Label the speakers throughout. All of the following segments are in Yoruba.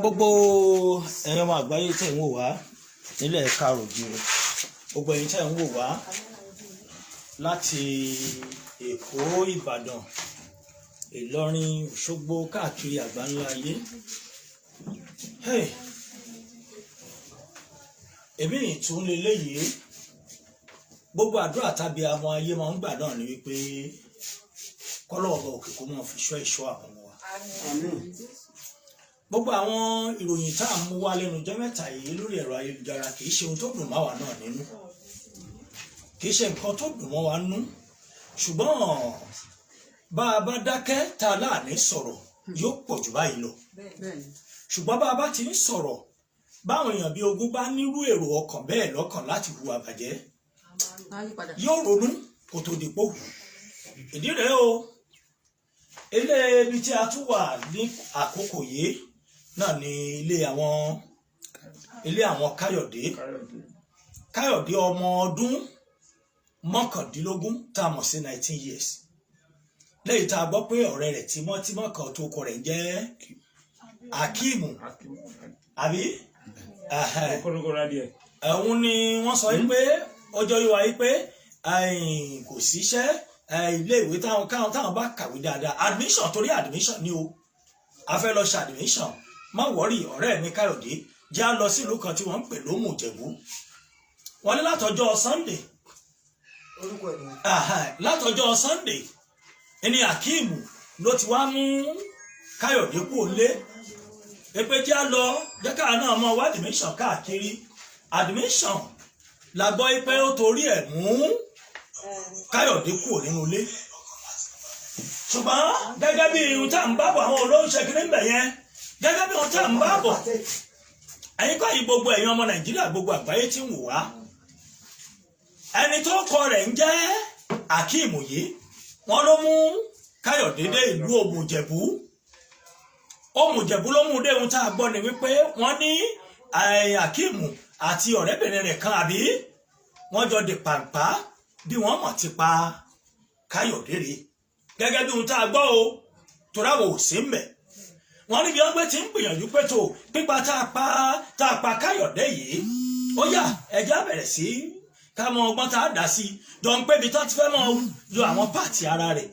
Speaker 1: Gbogbo ẹ̀yin ọmọ àgbáyé tẹ̀ ń wò wá nílẹ̀ Káàárọ̀-o-jíire, gbogbo ẹ̀yin tẹ̀ ń wò wá láti Èkó, Ìbàdàn, Ìlọrin, Òṣogbo, káàkiri àgbáńlá ayé. Èmi tún leléyìí, gbogbo àdúrà tàbí àwọn ayé máa ń gbà náà ni wípé kọ́lọ́ọ̀bọ òkè kó máa fi ṣọ́ ìṣọ́ àwọn ọmọ wa. Gbogbo àwọn ìròyìn tá à ń mú wá lẹ́nu ọjọ́ mẹ́ta yìí lórí ẹ̀rọ ayélujára kì í ṣe ohun tó dùn mọ́ wa náà nínú, kì í ṣe nǹkan tó dùn mọ́ wa nú, ṣùgbọ́n bá a bá dákẹ́ tá a láàní sọ̀rọ̀ yóò pọ̀ jù báyìí lọ. Ṣùgbọ́n bá a bá ti ń sọ̀rọ̀, báwọn èèyàn bíi ogún bá nírú èrò ọkàn bẹ́ẹ̀ lọ́kàn láti hùwà bàjẹ́, yóò ronú kó tó di pò. Ìdí rèé o, ilé ibi tí a tún wà ní àkókò yìí náà ni ilé àwọn Kayode ọmọ ọdún mọ́kàndínlógún tá a mọ̀ sí 19 years. Lẹ́yìn tá a gbọ́ pé ọ̀rẹ́ rẹ̀ tímọ́tímọ́ kan tó kọ rẹ̀ jẹ́ Akimu, àbí? Ẹ̀hún ni wọ́n sọ pé ọjọ́ yìí wáyé pé kò síṣẹ́, ilé ìwé táwọn bá kàwé dáadáa, admission torí admission ni o, a fẹ́ lọ ṣe admission, má wọ́rì ọ̀rẹ́ mi Kayode já lọ sílùú kan tí wọ́n ń pè lómù Ìjẹ̀bú. Wọ́n ní látọjọ́ Sunday ẹni Akimu ló ti wá mú Kayode kú lé pé já lọ jẹ́ká náà mọ́ wá admission káàkiri. Admission la gbọ́ pé ó torí ẹ̀ mú Kayode kú nínú ilé. Ṣùgbọ́n gẹ́gẹ́ bí ohun tá à ń bá bọ̀ àwọn olóńṣẹ́ kiri ń bẹ̀ yẹn, gẹ́gẹ́ bí ohun tá à ń bá bọ̀, ẹ̀yin kọ́ yìí gbogbo ẹ̀yin ọmọ Nàìjíríà gbogbo àgbáyé tí ń wò wá, ẹni tó kọ rẹ̀ ń jẹ́ Akimu yìí, wọ́n ló mú Kayode dé ìlú Òmù-Ìjẹ̀bú. Òmù-Ìjẹ̀bú ló mú dé. Ohun tá a gbọ́ ni wípé wọ́n ní Akimu àti ọ̀rẹ́bìnrin rẹ̀ kan àbí wọ́n jọ di pàǹpá bí wọ́n mọ̀ ti pa Kayode rè, gẹ́gẹ́ bí ohun tá a gbọ́ o, toráwọ̀ ò sí mbẹ̀. Wọ́n ní bí wọ́n gbé ti ń gbìyànjú pé tó pípa tá a pa Kayode yìí, ó yá ẹja bẹ̀rẹ̀ sí ká mọ ọgbọ́n tá a dá sí, jọ ń pé ibi tó ti fẹ́ mọ yọ àwọn páàtì ara rẹ̀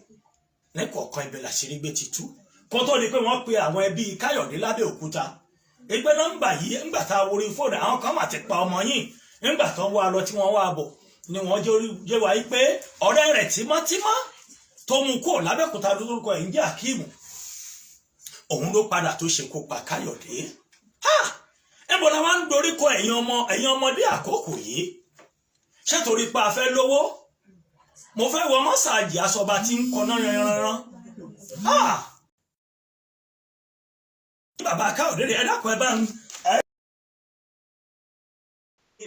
Speaker 1: ní kọ̀ọ̀kan ibẹ̀ làṣírí gbé ti tú, kó tó di pé wọ́n pe àwọn ẹbí Kayode lábẹ́ òkúta. Ìgbẹ́ nọ́mbà yìí ńgbà tá a wo orí fóònù, àwọn kan mà ti pa ọmọ yìí, ńgbà tó wá lọ tí wọ́n wá bọ̀ ni wọ́n jẹ́ wáyé pé ọ̀rẹ́ rẹ̀ tímọ́tímọ́ tó mú kó lábẹ́òkúta lórúkọ ẹ̀ ń jẹ́ Akimu, òun ló padà tó ṣekú pa Kayode. Ẹ̀bọ̀ la wá ń dorí kọ ẹ̀yin ọmọdé àkókò yìí, ṣé torí pa afẹ́ lówó? Mo fẹ́ wọ mọ́sáàjì aṣọba tí ń kọ́ná yanran. Bàbá Kayode rẹ̀ ẹ dákun ẹ bá ń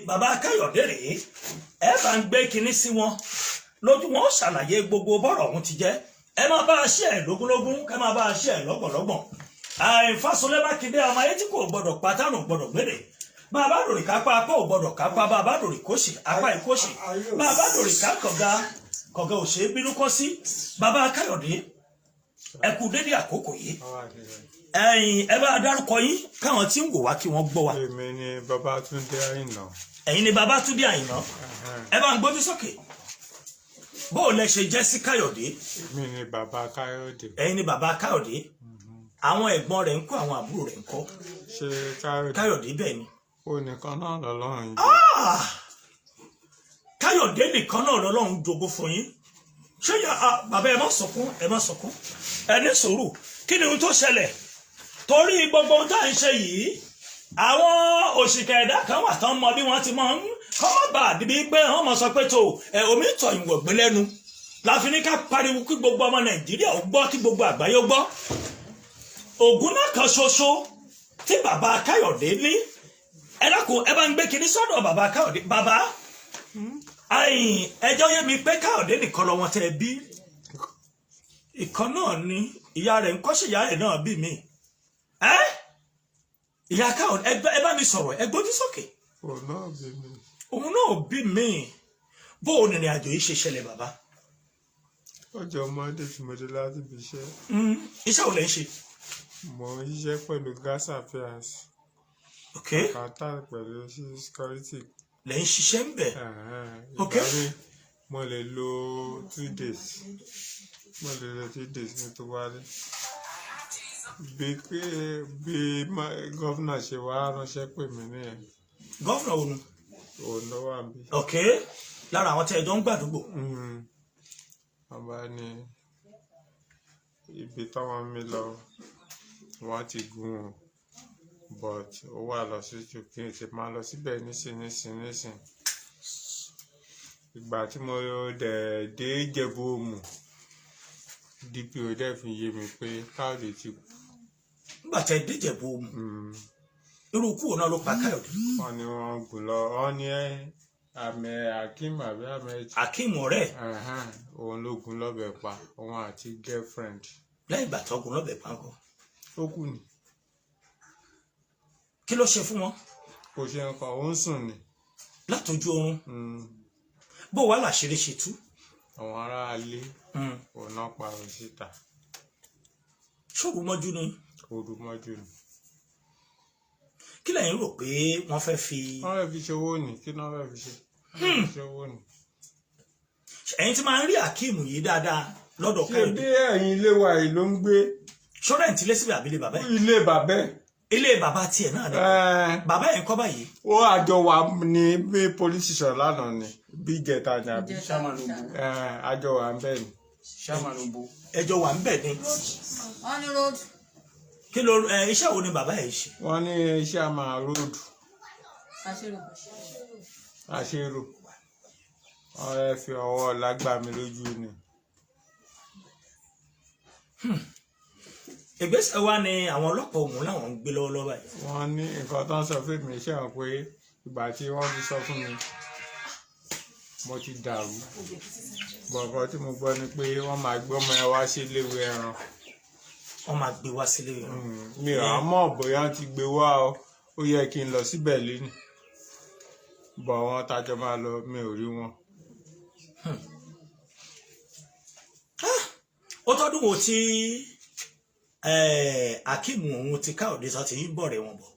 Speaker 1: bàbá Kayode rẹ̀ ẹ bá ń gbé kinní sí wọn lójú, wọn ṣàlàyé gbogbo bọ́rọ̀ ọ̀hún ti jẹ́. Ẹ máa bá a ṣe ẹ̀ lógúnlógún, ẹ máa bá a ṣe ẹ̀ lọ́gbọ̀lọ́gbọ̀n. Fásolé Mákindé ọmọ ayé tí kò gbọdọ̀ pátánù gbọdọ̀ gbére. Bàbá lórí kápá apá ò gbọdọ̀ kápá, bàbá lórí kóṣì apá ìkóṣì, bàbá lórí ká kọ̀gá ò ṣe é bínú kọ́ sí. Bàbá Kayode ẹ kú dédé àkókò yìí, ẹ bá dárúkọ yín káwọn tí ń wò wá kí wọ́n gbọ́ wa.
Speaker 2: Èmi ni Babátúndé Àyìnà.
Speaker 1: Ẹ̀yin ni Babátúndé Àyìnà. Ẹ bá ń gbójú sókè. Bó o lẹ ṣe jẹ́ sí Kayode?
Speaker 2: Èmi ni bàbá Kayode.
Speaker 1: Ẹ̀yin ni bàbá Kayode. Àwọn ẹ̀gbọ́n rẹ̀ ń kọ́, àwọn àbúrò rẹ̀ ń kọ́.
Speaker 2: Ṣé
Speaker 1: Kayode bẹ́ẹ̀ ni?
Speaker 2: Ó nìkan náà lọ́lọ́run jẹ́.
Speaker 1: Kayode nìkan náà lọ́lọ́run jogún fún yín. Ṣé bàbá ẹ má sọkún, ẹ ní sùúrù. Kí ni ohun tó ṣẹlẹ̀? Torí gbogbo ohun tá à ń ṣe yìí, àwọn òṣìkà ẹ̀dá kan wà tán mọ bí wọ́n ti mọ kọ́ mọ́ bá àdìbí pé wọ́n mọ̀ sọ pé tó omi tọ̀ ìwọ̀ gbé lẹ́nu. Láfi ní ká pariwo kí gbogbo ọmọ Nàìjíríà ó gbọ́, kí gbogbo àgbáyé ó gbọ́. Ògùn náà kan ṣoṣo tí bàbá Kayode ní, ẹ dákun ẹ bá ń gbé kinní sọ́dọ̀ bàbá Kayode. Bàbá ẹjọ́ yé mi pé Kayode nìkan lọ́wọ́ tẹ́ ẹ bí. Ìkan náà ni ìyá rẹ̀ ń kọ́ṣẹ́ ìyá rẹ̀ náà bí mi. Ìyá Kayode ẹ bá mi sọ̀rọ̀, ẹ gbójú sókè. òun náà bí mi bó o nìrìn àjò yìí ṣe ṣẹlẹ̀ bàbá.
Speaker 2: ọjọ́ Monday tí mo dé láti ibi iṣẹ́.
Speaker 1: Iṣẹ́ wo lẹ ń ṣe?
Speaker 2: Mo ń ṣiṣẹ́ pẹ̀lú gas affairs. Kàtà pẹ̀lú security.
Speaker 1: Lẹ ń ṣiṣẹ́ ń bẹ̀.
Speaker 2: Ìgbà mi mo lè lo 2 days. Mo lè lo 2 days ní tó wálé. Bí gọ́vnà ṣe wá ránṣẹ́ pè mí nìyẹn.
Speaker 1: Gọ́vnà òun?
Speaker 2: Òun ló wà bí.
Speaker 1: Lára àwọn tí ẹjọ́ ń gbàdúgbò.
Speaker 2: Wọ́n bá ní ibi táwọn mi lọ wọ́n ti gún un but ó wà lọ sí kí n ti máa lọ síbẹ̀ nísìn. Ìgbà tí mo dẹ̀ dé Ìjẹ̀bú Òmù DPO dẹ̀ fi yé mi pé Kayode ti kú.
Speaker 1: Nígbà tí ẹ dé Ìjẹ̀bú Òmù irú ikú òun náà ló pa Kayode.
Speaker 2: Wọ́n ní wọ́n gùn lọ wọ́n ní àmì Akim àbí àmì
Speaker 1: Akim ọ̀rẹ́.
Speaker 2: Òun ló gún lọ́bẹ̀ pa òun àti girlfriend.
Speaker 1: Lẹ́yìn ìgbà tó gún lọ́bẹ̀ pa ńkọ́?
Speaker 2: Ó kú ni.
Speaker 1: Kí ló ṣe fún wọn?
Speaker 2: Kò ṣe nǹkan òun sùn ni.
Speaker 1: Látọjú oorun. Bó wàá làṣírí ṣe tú?
Speaker 2: Àwọn aráalé òun náà parọ́ síta.
Speaker 1: Ṣòru mọ́jú ni?
Speaker 2: Òru mọ́jú ni.
Speaker 1: Kí lẹ̀yin rò pé wọ́n fẹ́ fi?
Speaker 2: Wọ́n fẹ́ fi ṣe owó ni. Kí náà fẹ́ fi ṣe? Ṣe owó ni.
Speaker 1: Ẹ̀yin tí máa ń rí Akim yìí dáadáa lọ́dọ̀ Kayode.
Speaker 2: Ṣé bí ẹ̀yin ilé wa yìí ló ń gbé?
Speaker 1: Ṣọ́rẹ́ǹtì ilé síbi àbílẹ̀ bàbá ẹ̀?
Speaker 2: Ilé bàbá ẹ̀.
Speaker 1: Ilé bàbá tiẹ̀ náà ni. Bàbá ẹ̀ ń kọ́ báyìí.
Speaker 2: Ó àjọ wa ní bí police station lánàá ni bí ìjẹta ni àbí. Àjọ wa ń bẹ̀ ni. Ẹjọ́ wa ń bẹ̀ ni.
Speaker 3: On the road.
Speaker 1: Kí ló iṣẹ́ wo ni bàbá ẹ̀ ṣe?
Speaker 2: Wọ́n ní iṣẹ́ àmà road. Àṣírò. Wọ́n rẹ̀ fi ọwọ́ lágbà mi lójú ni.
Speaker 1: Ìgbésẹ̀ wa ni àwọn ọlọ́pàá Òmù làwọn ń gbé lọ́wọ́lọ́wọ́ báyìí.
Speaker 2: Wọ́n ní nǹkan tó ń sọ fún mi ṣe hàn pé ìgbà tí wọ́n ti sọ fún mi mo ti dàrú. Bọ̀ǹkan tí mo gbọ́ ni pé wọ́n máa gbé ọmọ ẹ wá sí iléèwé ẹran.
Speaker 1: Wọ́n máa gbé wá sílé ẹran.
Speaker 2: Mi ò mọ̀ bóyá ti gbé wá o, ó yẹ kí n lọ síbẹ̀ lẹ́nu. Bọ̀ wọ́n tájọ máa lọ mi ò rí wọn.
Speaker 1: Ó tọ́dún wo tí Akim òun ti Kayode sọ ti ń bọ̀ rẹ̀ wọn bọ̀?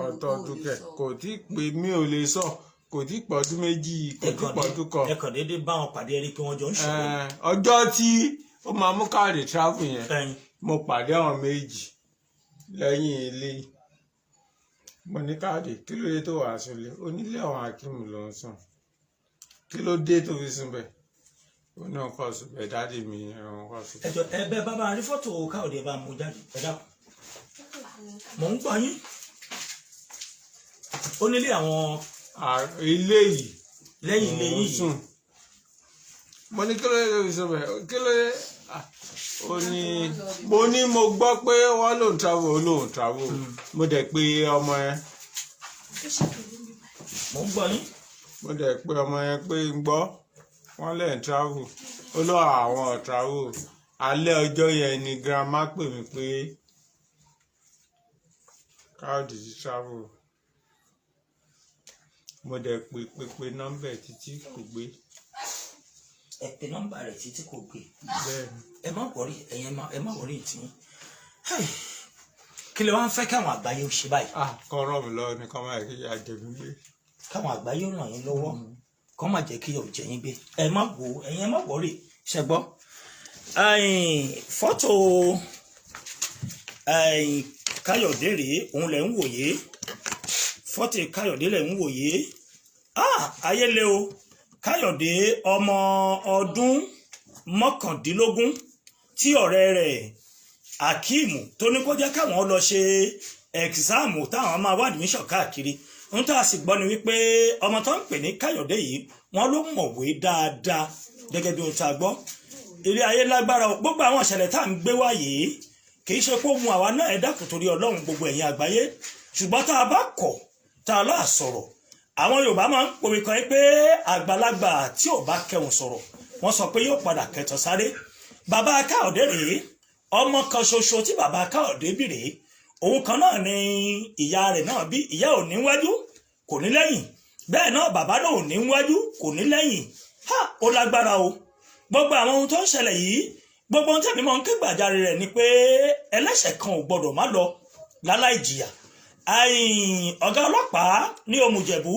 Speaker 2: ọdún kẹ kò tí pé mi ò lè sọ kò tí pọ̀ ọdún méjì kò tí pọ̀ ọdún kan.
Speaker 1: Ẹ kàn déédéé bá wọn pàdé ẹni pé wọ́n jọ ń ṣòro.
Speaker 2: Ọjọ́ tí ó máa mú Kayode travel yẹn mo pàdé àwọn méjì lẹ́yìn ilé. Mo ní Kayode kí ló dé tó wàá sunlé? Onílé àwọn Akim ló ń sùn. Kí ló dé tó fi sùn bẹ́ẹ̀? Ó ní ọkọ sùn bẹ́ẹ̀ dáàdì mi ọkọ sùn.
Speaker 1: Ẹbẹ bàbá rí fọ́tò Kayode bá mú jáde ẹ dákun. Mò ń gbọ́ yín. Onílé àwọn
Speaker 2: ilé yìí
Speaker 1: lẹ́yìn ilé yìí
Speaker 2: sùn. Mo ní kí ló dé tó fi sùn bẹ́ẹ̀? Kí ló dé? Mo gbọ́ pé wọ́n lòun travel mo dẹ̀ pé ọmọ yẹn.
Speaker 1: Mò ń gbọ́ yín.
Speaker 2: Mo dẹ̀ pé ọmọ yẹn pé ń gbọ́ wọ́n lè travel ó lọ àwọn travel. Alẹ́ ọjọ́ yẹn ni grandma pè mí pé Kayode ti travel. Mo dẹ̀ pé nọ́mbà ẹ̀ títí kò gbé.
Speaker 1: Ẹ pè nọ́mbà rẹ̀ títí kò gbé.
Speaker 2: Bẹ́ẹ̀ni.
Speaker 1: Ẹ má wọrí ẹ má wọrí tí. Kí lè wá ń fẹ́ káwọn àgbáyé ó ṣe báyìí?
Speaker 2: Kọ́ ràn mí lọ́wọ́ ni kọ́ máa kí ìyá jẹ mí gbé.
Speaker 1: Káwọn àgbáyé ràn yín lọ́wọ́ kọ́ má jẹ́ kí ìyá ò jẹ yín gbé. Ẹ má wò ẹ̀yin ẹ má wọrí ṣẹ gbọ́. Fọ́tò Kayode rèé òun lẹ̀ ń wòye. Fọ́tò Kayode lẹ̀ ń wòye. Ayé le o. Kayode ọmọ ọdún 19 tí ọ̀rẹ́ rẹ̀ Akim tó ní kó jẹ́ káwọn lọ ṣe ẹ̀gzáàmù táwọn máa wá admission káàkiri. Ohun tá a sì gbọ́ ni wípé ọmọ tó ń pè ní Kayode yìí wọ́n ló mọ̀wé dáadáa gẹ́gẹ́ bí ohun tá a gbọ́. Ilé ayé lágbára gbogbo àwọn ìṣẹ̀lẹ̀ tá à ń gbé wá yìí kì í ṣe pé ohun àwa náà ẹ dákun torí Ọlọ́run gbogbo ẹ̀yin àgbáyé ṣùgbọ́n tá a bá kọ̀ tá a lọ́à sọ̀rọ̀ àwọn Yorùbá máa ń pòwe kan pé àgbàlagbà tí ò bá kẹhùn sọ̀rọ̀ wọ́n sọ pé yóò padà kẹtàn sáré. Bàbá Kayode rèé ọmọ kan ṣoṣo tí bàbá Kayode bí rèé òun kan náà ni ìyá rẹ̀ náà bí ìyá ò ní wájú kò ní lẹ́yìn bẹ́ẹ̀ náà bàbá náà ò ní wájú kò ní lẹ́yìn ó lágbára o gbogbo àwọn ohun tó ń ṣẹlẹ̀ yìí gbogbo ohun tẹ̀mí mọ́ ń ké gbàjarè rẹ̀ ni pé ẹlẹ́ṣẹ̀ kan ò gbọdọ̀ má lọ láláì jìyà ọ̀gá ọlọ́pàá ní Òmùjẹ̀bú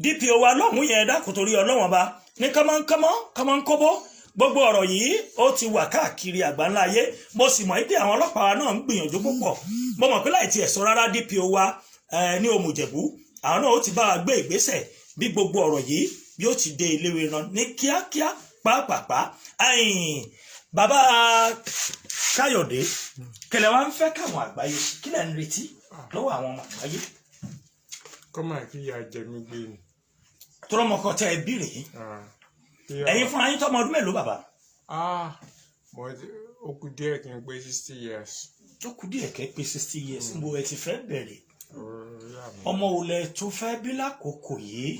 Speaker 1: DPO wa lọ́hùn yẹn dákun torí ọlọ́wọ́n ba ní kọ́mọ́nkọ́bọ́ gbogbo ọ̀rọ̀ yìí ó ti wà káàkiri àgbáńlá ayé mo sì mọ̀ pé àwọn ọlọ́pàá náà ń gbìyànjú púpọ̀ mo mọ̀ pé láì tiẹ̀ sọ rárá DPO wa ní Òmùjẹ̀bú àwọn náà ó ti bá wa gbé ìgbésẹ̀ bí gbogbo ọ̀rọ̀ yìí bí ó ti dé iléèwé ran ní kíákíá pàápàá bàbá Káyọ̀dé kẹlẹ̀ wa ń fẹ́ káwọn àgbáyé kílẹ̀ ń retí lọ́wọ́ àwọn ọmọ àgbáyé.
Speaker 2: kọ́mà kí ìyá jẹ mí gbé ni.
Speaker 1: tọrọmọkọ tẹ ẹ bí rèé ẹ̀yin fúnra yín tọmọ ọdún mélòó bàbá.
Speaker 2: ó kù díẹ̀ kí n pé 60 years.
Speaker 1: ó kù díẹ̀ kẹ́ pé 60 years mo ẹ ti fẹ́ bẹ̀rẹ̀ ọmọ òlẹ̀ tó fẹ́ bí lákòókò yìí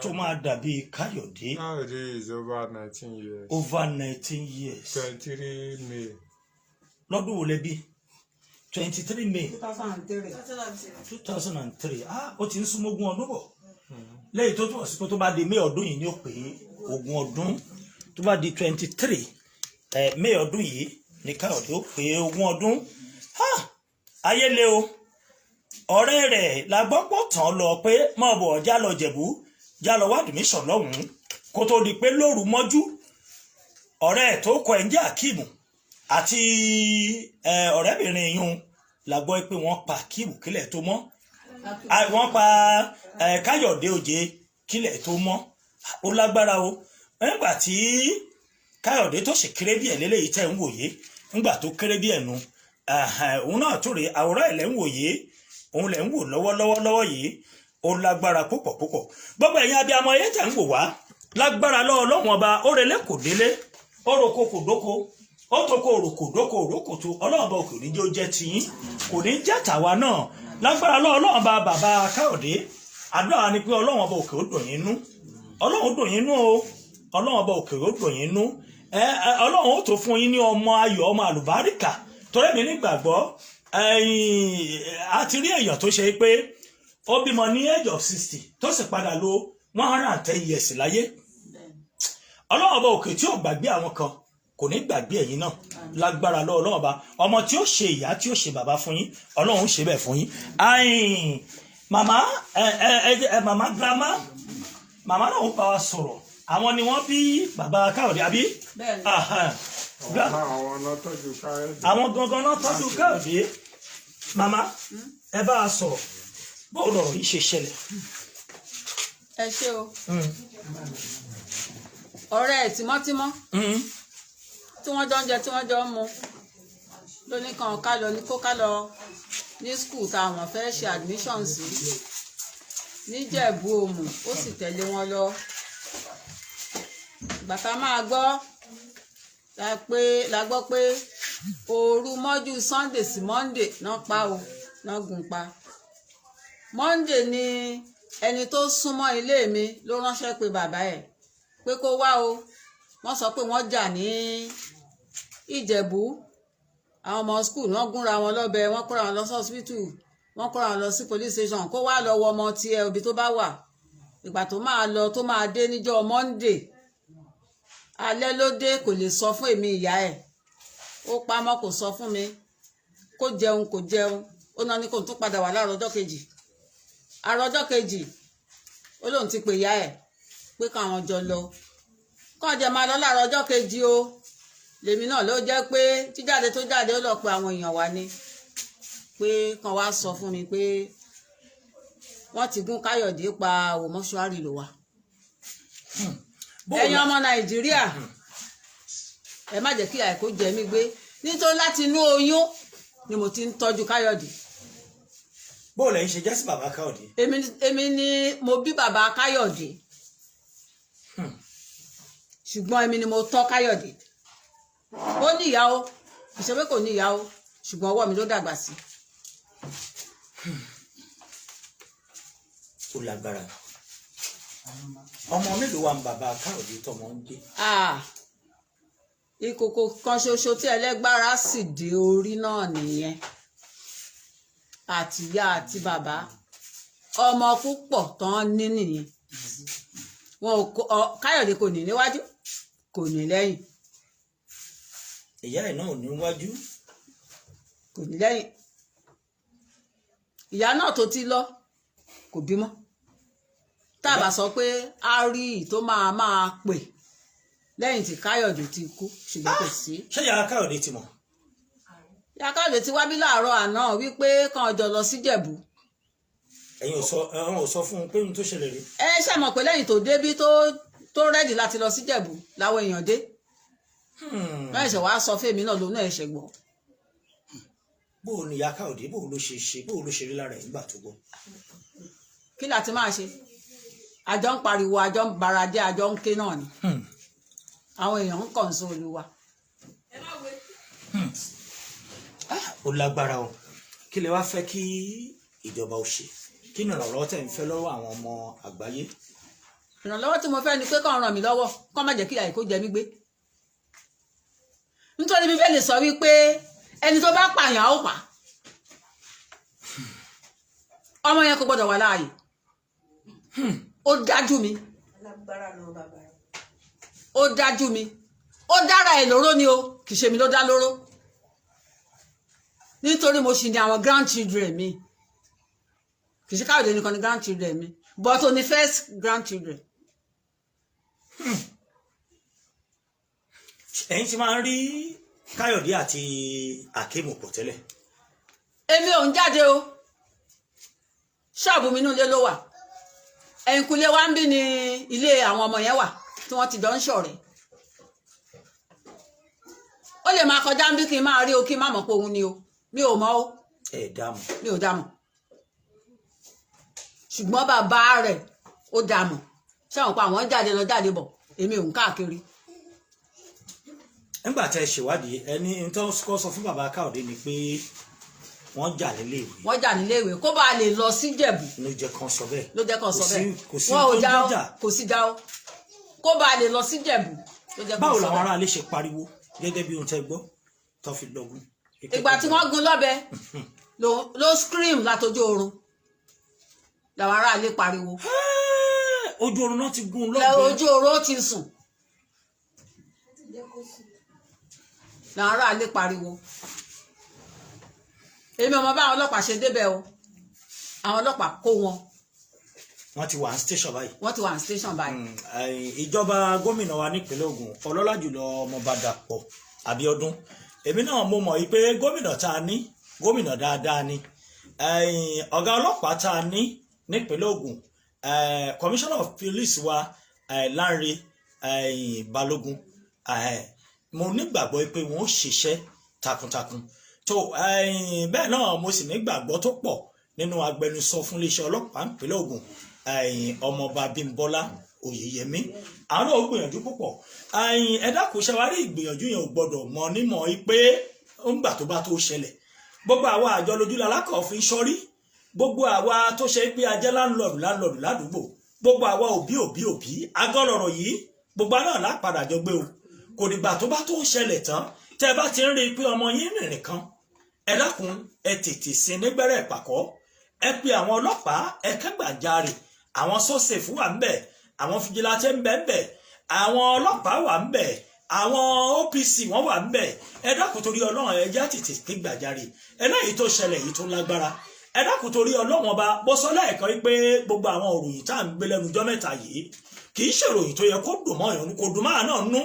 Speaker 1: tó máa dàbí Káyọ̀dé.
Speaker 2: Káyọ̀dé is over 19 years.
Speaker 1: over 19 years.
Speaker 2: 23 May.
Speaker 1: lọ́dún wo lẹ bí 23 May 2003 ó ti ń súnmọ́ ogún ọdún bọ̀ lẹ́yìn tó túnbọ̀ sí pé tó bá di May ọdún yìí ni ó pé ogún ọdún tó bá di 23 May ọdún yìí ni Káyọ̀dé ó pé ogún ọdún ayé le o ọ̀rẹ́ rẹ̀ la gbọ́ pọ̀ tán lọ pé mọ̀ bọ̀ já lọ Jẹ̀bú já lọ wá admission lọ́hùn-ún kó tó di pé lóru mọ́jú ọ̀rẹ́ ẹ̀ tó kọ ẹ̀ ń jẹ́ Akeem àti ọ̀rẹ́bìnrin yún la gbọ́ pé wọ́n pa Akeem kílẹ̀ tó mọ́ wọ́n pa Káyọ̀dé Òjé kílẹ̀ tó mọ́ ó lágbára o nígbà tí Káyọ̀dé tó sì kéré díẹ̀ lélẹ́yìí tẹ̀ ń wòye nígbà tó kéré díẹ̀ nu òun náà tó rè àwòrán ẹ̀ lẹ́ ń wòye òun lẹ̀ ń wò lọ́wọ́lọ́wọ́ yìí ó lágbára púpọ̀ gbogbo ẹ̀yin abiyamọ ayé tẹ̀ ń wò wá lágbára lọ́wọ́ ọba ó relé kò délé ó roko kò dóko ó toko òròkò dóko òròkò tó ọlọ́run ọba òkè òní jẹ́ ó jẹ́ tiyín kò ní jẹ́ tàwa náà lágbára lọ́wọ́ ọba bàbá Káyọ̀dé àdúrà ni pé ọlọ́run ọba òkè ó dùn yín nú ọlọ́run dùn yín nú o ọlọ́run ọba òkè ó dùn yín nú ọlọ́run ó tó fún yín ní ọmọ ayọ̀ ọmọ àlùbáríkà torí mi nígbàgbọ́ a ti rí èèyàn tó ṣe pé ó bímọ ní age of 60 tó sì padà lò 110 years láyé ọlọ́run ọba òkè tí ò gbàgbé àwọn kan kò ní gbàgbé ẹ̀yin náà lágbára lọ́wọ́ ọlọ́run ọba ọmọ tí ó ṣe ìyá tí ó ṣe bàbá fún yín ọlọ́run ṣe bẹ́ẹ̀ fún yín màmá grandma màmá náà ń bá wa sọ̀rọ̀ àwọn ni wọ́n bí bàbá Káyọ̀dé àbí. àwọn gangan náà tọ́jú Káyọ̀dé màmá ẹ bá a sọ̀rọ̀ bóun lọ̀rọ̀ yìí ṣe ṣẹlẹ̀.
Speaker 3: ẹ ṣé o ọ̀rẹ́ ẹ̀ tímọ́tímọ́ tí wọ́n jọ ń jẹ tí wọ́n jọ ń mu lóní kan ká lọ ní kó ká lọ ní skul táwọn fẹ́ ṣe admission sí níjẹ̀bú Òmù ó sì tẹ̀lé wọn lọ ìgbà tá a máa gbọ́ la gbọ́ pé òru mọ́jú Sunday sí Monday náà pa o náà gùn pa Monday ni ẹni tó súnmọ́ ilé mi ló ránṣẹ́ pé bàbá ẹ̀ pé kó wá o wọ́n sọ pé wọ́n jà ní Ìjẹ̀bú àwọn ọmọ skul wọ́n gúnra wọn lọ́bẹ wọ́n kóra wọn lọ sí hospital wọ́n kóra wọn lọ sí police station kó wá lọ wọ ọmọ tiẹ̀ òbí tó bá wà ìgbà tó máa lọ tó máa dé níjọ́ Monday alẹ́ ló dé kò lè sọ fún èmi ìyá ẹ̀ ó pamọ́ kò sọ fún mi kó jẹun kò jẹun ó náà ní kò tún padà wà láàárọ̀ ọjọ́ kejì àárọ̀ ọjọ́ kejì ó lóun ti pè ìyá ẹ̀ pé káwọn jọ lọ kàn jẹ́ máa lọ láàárọ̀ ọjọ́ kejì o lèmi náà ló jẹ́ pé jíjáde tó jáde ó lọ pe àwọn èèyàn wá ní pé kàn wá sọ fún mi pé wọ́n ti gún Káyọ̀dé pa òmọ́ṣúárì ló wà. ẹ̀yin ọmọ Nàìjíríà ẹ má jẹ́ kí àìkú jẹ mí gbé nítorí láti inú oyún ni mo ti ń tọ́jú Káyọ̀dé.
Speaker 1: bó lẹ́yìn ṣe jẹ́ sí bàbá Káyọ̀dé.
Speaker 3: èmi ni mo bí bàbá Káyọ̀dé ṣùgbọ́n èmi ni mo tọ́ Káyọ̀dé ó ní ìyá o ìṣe pé kò ní ìyá o ṣùgbọ́n ọwọ́ mi ló dàgbà sí.
Speaker 1: ó lágbára ọmọ mélòó wà ń bàbá Káyọ̀dé tọmọ ń gbé.
Speaker 3: ìkòkò kan ṣoṣo tí ẹlẹ́gbára sì dé orí náà nìyẹn àti ìyá àti bàbá ọmọ púpọ̀ tán ní nìyẹn Káyọ̀dé kò ní níwájú kò ní lẹ́yìn.
Speaker 1: ìyá ẹ̀ náà ò ní níwájú
Speaker 3: kò ní lẹ́yìn. ìyá náà tó ti lọ kò bímọ tá a bá sọ pé a rí i tó máa pè lẹ́yìn tí Káyọ̀dé ti kú ṣùgbọ́n kò sí.
Speaker 1: ṣé ìyá Káyọ̀dé ti mọ̀?
Speaker 3: ìyá Káyọ̀dé ti wá bí láàárọ̀ àná wípé kàn jọ lọ sí Ìjẹ̀bú.
Speaker 1: ẹ̀yin ò sọ fún un pé ohun tó ṣẹlẹ̀ rí.
Speaker 3: ẹ ṣàmọ̀ pé lẹ́yìn tó débí tó rẹ́dì láti lọ sí Ìjẹ̀bú láwọn èèyàn dé. wọ́n ẹ̀ṣẹ̀ wá sọ fèmí náà lóun náà ẹ̀ṣẹ̀ gbọ́.
Speaker 1: bó o ní ìyá Káyọ̀dé bó o ló ṣe rí lára ẹ̀ nígbà tó gbọ́.
Speaker 3: kí láti máa ṣe àjọ ń pariwo àjọ ń baradé àjọ ń ké náà ni àwọn èèyàn ń kàn sóò olúwa.
Speaker 1: ó lágbára o kí lè wá fẹ́ kí ìjọba ó ṣe kí ni ìrànlọ́wọ́ tẹ̀ ń fẹ́ lọ́wọ́ àwọn ọmọ àgbáyé.
Speaker 3: ìrànlọ́wọ́ tí mo fẹ́ ni pé kàn ràn mí lọ́wọ́ kàn má jẹ́ kí àìkú jẹ mí gbé. nítorí Bíbélì sọ wípé ẹni tó bá pààyàn ó pa ọmọ yẹn kò gbọ́dọ̀ wà láàyè. ó dájú mi ó dájú mi ó dára ẹ̀ lóró ni o kì í ṣe mi ló dá lóró nítorí mo ṣì ní àwọn grandchildren mi kì í ṣe Káyọ̀dé nìkan ní grandchildren mi but o ní first grandchildren.
Speaker 1: ẹ̀yin ti máa ń rí Káyọ̀dé àti Akeem pọ̀ tẹ́lẹ̀.
Speaker 3: èmi ò ń jáde o ṣọ́ọ̀bù mi inú ilé ló wà ẹ̀yìnkùlé wa ń bí ní ilé àwọn ọmọ yẹn wà tí wọ́n ti jọ ń ṣọ̀rẹ́. ó lè máa kọjá ń bí kí n máa rí o kí n má mọ̀ pé òun ni o mi ò mọ̀ o.
Speaker 1: ẹ dámọ̀.
Speaker 3: mi ò dámọ̀ ṣùgbọ́n bàbá rẹ̀ ó dámọ̀ ṣé àwọn pa àwọn jáde lọ jáde bọ̀ èmi ò ń káàkiri.
Speaker 1: nígbà tẹ́ ẹ ṣèwádìí ẹni tó kọ́ sọ fún bàbá Káyọ̀dé ni pé wọ́n jà nílé ìwé.
Speaker 3: wọ́n jà nílé ìwé kó bá lè lọ sí Ìjẹ̀bú.
Speaker 1: ló jẹ́ kan sọ bẹ́ẹ̀.
Speaker 3: ló jẹ́ kan sọ bẹ́ẹ̀.
Speaker 1: kò sí tó ń jà.
Speaker 3: kò sí já o kó bá lè lọ sí Ìjẹ̀bú.
Speaker 1: báwo làwọn aráalé ṣe pariwo gẹ́gẹ́ bí ohun tẹ́ gbọ́ tó fi lọ́gùn.
Speaker 3: ìgbà tí wọ́n gún lọ́bẹ ló scream látojú oorun làwọn aráalé pariwo.
Speaker 1: ojú oorun náà ti gún lọ́bẹ.
Speaker 3: ojú oorun ó ti sùn làwọn aráalé pariwo. èmi ọmọ báwọn ọlọ́pàá ṣe débẹ̀ o àwọn ọlọ́pàá kó wọn.
Speaker 1: wọ́n ti wà ní station báyìí.
Speaker 3: wọ́n ti wà ní station báyìí.
Speaker 1: ìjọba gómìnà wa nípínlẹ̀ Ògùn ọlọ́lá jùlọ ọmọọba Dàpọ̀ Abíọ́dún èmi náà mo mọ̀ pé gómìnà tá a ní gómìnà dáadáa ni ọ̀gá ọlọ́pàá tá a ní nípínlẹ̀ Ògùn commissioner of police wa Lánre Balógun mo nígbàgbọ́ pé wọ́n ó ṣiṣẹ́ takuntakun tó bẹ́ẹ̀ náà mo sì nígbàgbọ́ tó pọ̀ nínú agbẹnusọ fún iléeṣẹ́ ọlọ́pàá ìpínlẹ̀ Ògùn ọmọọba Bímbọ́lá Oyèyẹmí àwọn náà ó gbìyànjú púpọ̀ ẹ dákun ṣe wá rí ìgbìyànjú yẹn ò gbọdọ̀ mọ nímọ̀ pé ó ń gbà tó bá tó ṣẹlẹ̀ gbogbo àwa àjọ lójúlá alákọ̀ọ́fin sọ́rí gbogbo àwa tó ṣe pé ajẹ́ láńlọ́ọ̀dù ládùúgbò gbogbo àwa òbí agọ́lọ̀rọ̀ yìí gbogbo náà lápadà jọ gbé o kò dìgbà tó bá tó ṣẹlẹ̀ tán tẹ́ bá ti ń rí i pé ọmọ yín rìnrìn kan ẹ dákun ẹ tètè sin nígbẹ́rẹ́ ìpàkọ́ ẹ pe àwọn ọlọ́pàá ẹ kẹ́gbàjarè àwọn sọ́sẹ̀fù wà ń bẹ̀ àwọn fìjìláńtẹ́ ń bẹ̀ ń bẹ̀ àwọn ọlọ́pàá wà ń bẹ̀ àwọn OPC wọ́n wà ń bẹ̀ ẹ dákun torí ọlọ́run ẹ jẹ́ tètè kẹ́gbàjarè ẹ náà yìí tó ṣẹlẹ̀ yìí tó lágbára ẹ dákun torí ọlọ́run ọba bó sọ lẹ́ẹ̀kan pé gbogbo àwọn òròyìn tá à ń gbé lẹ́nu ọjọ́ mẹ́ta yìí kì í ṣèròyìn tó yẹ kó dùn mọ́ ìrún kò dùn máa náà nú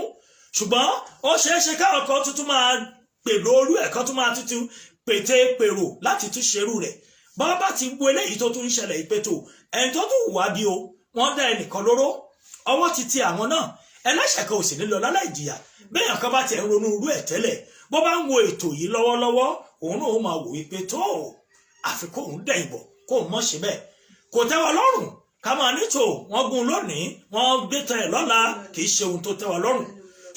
Speaker 1: ṣùgbọ́n ó ṣeé ṣe káwọn kan tuntun máa pèrò orú ẹ̀ kan tún máa tuntun pète pèrò láti tún ṣerú rẹ̀ bọ́n bá ti wo eléyìí tó tún ń ṣẹlẹ̀ ìpètò ẹni tó tún wà bí o wọ́n dá ẹnìkan lóró ọwọ́ ti ti àwọn náà ẹlẹ́ṣẹ̀ kan ò sì ní lọ láláì jìyà béèyàn kan bá tiẹ̀ ń ronú irú ẹ̀ tẹ́lẹ̀ bó bá ń wo ètò yìí lọ́wọ́lọ́wọ́ òun náà ó máa wò wípé tó àfi kóun dẹ̀yìn bọ̀ kóun mọ̀ ṣe bẹ́ẹ̀ kò tẹ́ wa lọ́rùn ká máa nítò wọ́n gún lónìí wọ́n gbé tán ẹ̀ lọ́la kì í ṣe ohun tó tẹ́ wa lọ́rùn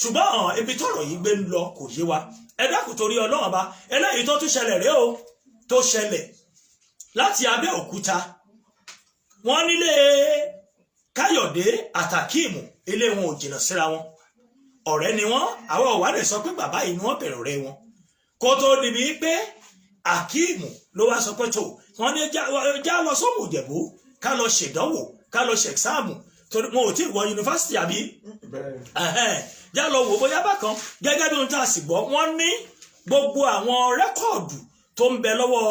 Speaker 1: ṣùgbọ́n ibi tọ́rọ̀ yìí gbé ń lọ kò yé wa ẹ dákun torí Ọlọ́run bá eléyìí tó tún ṣẹlẹ̀ rèé o tó ṣẹlẹ̀ láti Abẹ́òkúta wọ́n nílé Káyọ̀dé àtàkíìmù ilé wọn ò jìnnà síra wọn ọ̀rẹ́ ni wọ́n àwọn ọ̀wádìí sọ pé bàbá yìí ni wọ́n bẹ̀rẹ̀ ọ̀rẹ́ wọn kó tó níbi pé Akíìmù ló wá sọ pé tó wọ́n ní já lọ sọ́mù Ìjẹ̀bú ká lọ ṣèdánwò ká lọ ṣe ẹ̀sáàmù torí wọn ò tí ì wọ yunifásitì àbí já lọ wò bóyá bákan gẹ́gẹ́ bí ohun tá a sì gbọ́ wọ́n ní gbogbo àwọn rẹ́kọ̀dù tó ń bẹ lọ́wọ́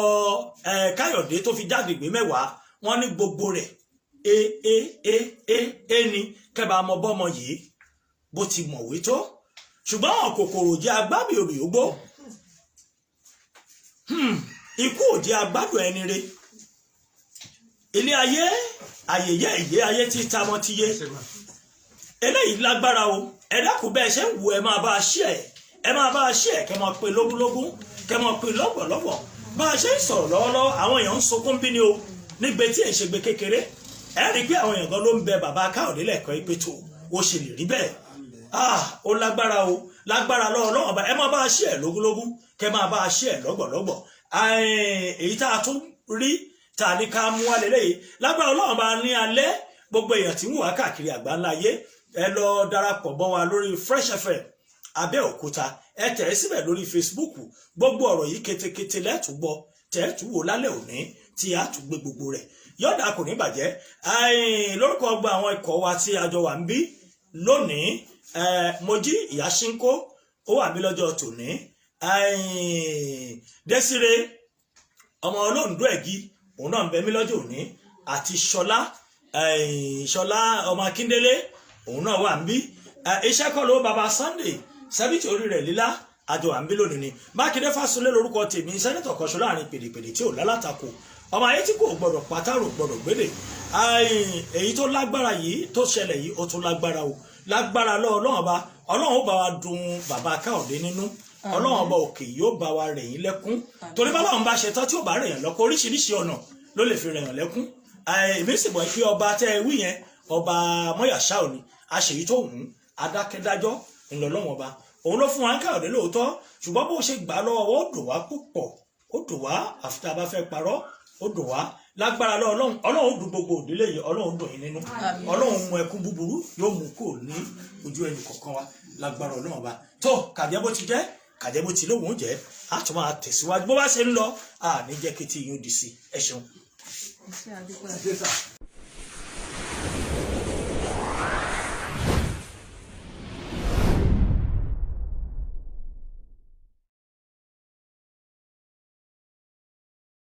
Speaker 1: Káyọ̀dé tó fi jáde ìwé mẹ́wàá wọ́n ní gbogbo rẹ̀ ni kẹba ọmọ bọ́mọ yìí bó ti mọ̀wé tó ṣùgbọ́n àwọn kòkòrò jẹ́ agbábí òbí ògbó ikú ò jẹ́ agbádùn ẹni re ilé ayé ayẹyẹ ìyé ayé tí ta wọn ti yé eléyìí lágbára o ẹ dákun bẹ́ẹ̀ ṣe ń wù ẹ máa bá a ṣí ẹ máa bá a ṣí ẹ kẹ máa pe lógúnlógún kẹ máa pe lọ́gbọ̀lọ́gbọ̀ bá a ṣe ń sọ̀rọ̀ lọ́wọ́lọ́wọ́ àwọn èèyàn ń sunkún bí ni o nígbè tí èṣe gbé kékeré ẹ rí i pé àwọn èèyàn gan ló ń bẹ bàbá Káyọ̀dé lẹ́kọ̀ọ́ ìpè tó o ṣe lè rí bẹ́ẹ̀ ó lágbára o lágbára lọ́wọ́ ọba ẹ máa bá a ṣí ẹ lógúnlógún kẹ máa bá a ṣí ẹ lọ́gbọ̀lọ́gbọ̀ èyí tá a tún rí tá a ní ká mú wá lélẹ́yìí lágbára Ọlọ́run bá ní alẹ́ gbogbo èèyàn tí ń wà káàkiri àgbáńlá ayé ẹ lọ darapọ̀ bọ́ wa lórí Fresh FM Abẹ́òkúta ẹ tẹ̀ ẹ́ síbẹ̀ lórí Facebook gbogbo ọ̀rọ̀ yìí ketekete lẹ́tùgbọ́ tẹ̀ẹ́tù wò lálẹ́ òní tí a tún gbé gbogbo rẹ̀ yọ̀dà kò ní bàjẹ́ lórúkọ gba àwọn ikọ̀ wa tí a jọ wà ń bí lónìí Mojí ìyá Ṣínkó ó wà mí lọ́jọ́ tòní Désiré ọmọ olóńdó ẹ̀gí òun náà ń bẹ mí lọ́jọ́ òní àti Ṣọlá ọmọ Akíndélé òun náà wà ń bí iṣẹ́ kọ́ ló baba Sunday sẹ́bìtì orí rẹ̀ lílá àjọ à ń bí lónìí ni Mákindé Fásunlé lórúkọ tèmi sẹ́nitọ̀ kọ́ṣọ́ láàrin pèdèpèdè tí ò lálátakò ọmọ ayé tí kò gbọdọ̀ pátárò gbọdọ̀ gbélé èyí tó lágbára yìí tó ṣẹlẹ̀ yìí ó tún lágbára o lágbára Ọlọ́run ọba Ọlọ́run ó bá wa dùn bàbá Káyọ̀dé nínú Ọlọ́run ọba òkè yóò bá wa rẹ̀ yín lẹ́kún torí bọ́lọ́run bá ṣe tán tí ò bá rẹ̀ yàn lọ́kọ́ oríṣiríṣi ọ̀nà ló lè fi rẹ̀ yàn lẹ́kún èmi sì bọ̀ pé ọba tẹ́ ẹ wí yẹn ọba mọ́yàṣá òní aṣèyí tó hùn adákẹ́dájọ́ ńlọlọ́wọ́n ọba òun ló fún wa Káyọ̀dé lóòótọ́ ṣùgbọ́n bó ṣe gbà lọ́wọ́ ó dùn wá púpọ̀ ó dùn wá àfitá bá fẹ́ parọ́ ó dùn wá lágbára Ọlọ́run ó dùn gbogbo òdílé yìí Ọlọ́run dùn yín nínú Ọlọ́run mú ẹkún búburú yóò mú kó ní ojú ẹnì kọ̀ọ̀kan wa lágbára Ọlọ́run ọba tó kàjẹ́ bó ti jẹ́ kàjẹ́ bó ti lóhùn jẹ́ á tún máa tẹ̀síwájú bó bá ṣe ń lọ ní jẹ́ kí tí yín ó di sí ẹ ṣeun.